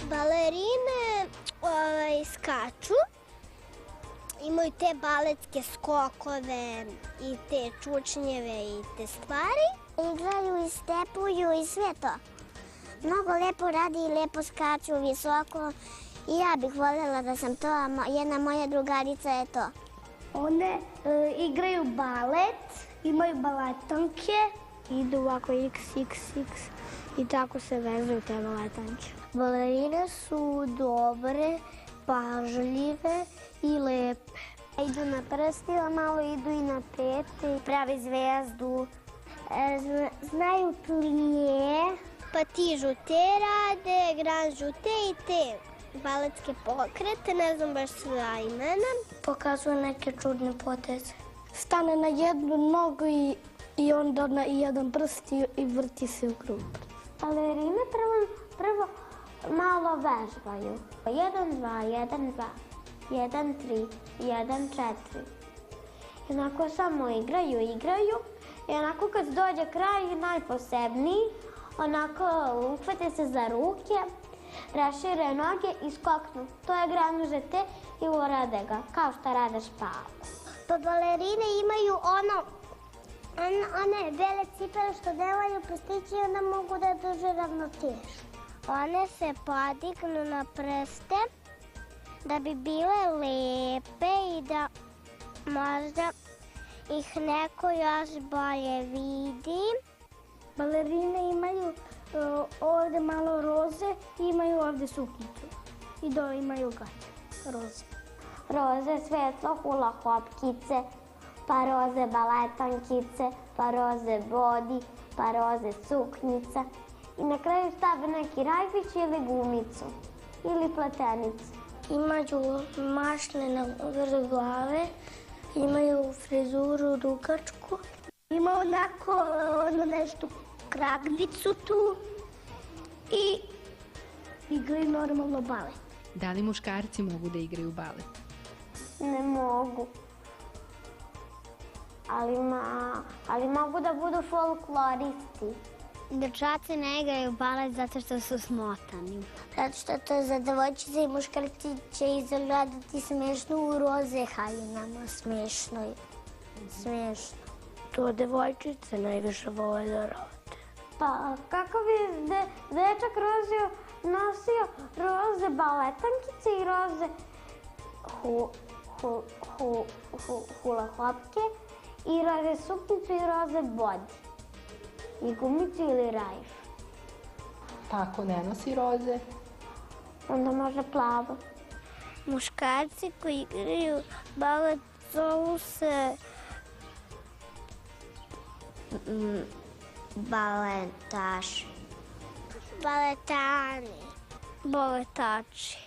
Balerine skaču, imaju te baletske skokove i te čučnjeve i te stvari. Igraju i stepuju i sve to. Mnogo lepo radi i lepo skaču visoko. I ja bih voljela da sam to, a jedna moja drugarica je to. One igraju balet, imaju baletanke, idu ovako xxx i tako se vezuju te baletanke. Balerine su dobre, pažljive i lepe. Idu na prstima, malo idu i na pete, pravi zvezdu. Znaju plije. Patižu te rade, granžu te i te baletske pokrete, ne znam baš sva imena. Pokazuju neke čudne poteze. Stane na jednu nogu i onda na jedan prst i vrti se u krug. Balerine prvo malo vežbaju. 1, 2, 1, 2, 1, 3, 1, 4. I onako samo igraju i onako kad dođe kraj najposebniji, onako uhvate se za ruke, rašire noge i skoknu. To je grand jeté i urade ga, kao što rade špagu. Pa balerine imaju one bele cipele što nemaju prstići i onda mogu da drže ravnotežu. One se podignu na prste da bi bile lepe i da možda ih neko još bolje vidi. Balerine imaju ovde malo roze i imaju ovde suknjicu. I dole imaju gaće, roze. Roze svetlo hula hopkice, pa roze baletankice, pa roze bodi, pa roze suknjica. I na kraju stave neki rajbić ili gumicu ili pletenicu. Imaju mašne na vrh glave, imaju frizuru dugačku. Ima onako nešto kraglicu tu i igraju normalno balet. Da li muškarci mogu da igraju balet? Ne mogu. Ali mogu da budu folkloristi. Dečaci ne igraju balet zato što su smotani. Zato što to za devojčice i muškarci će izgledati smiješno u roze haljinama. Smiješno je. Smiješno. To devojčice najviše vole da rade. Pa kako bi dečak nosio roze baletankice i roze hula hopke i roze suknicu i roze bodi. I gumicu ili rajf. Pa ako ne nosi roze? Onda može plavo. Muškarci koji igraju balet zovu se baletaši. Baletani. Baletači.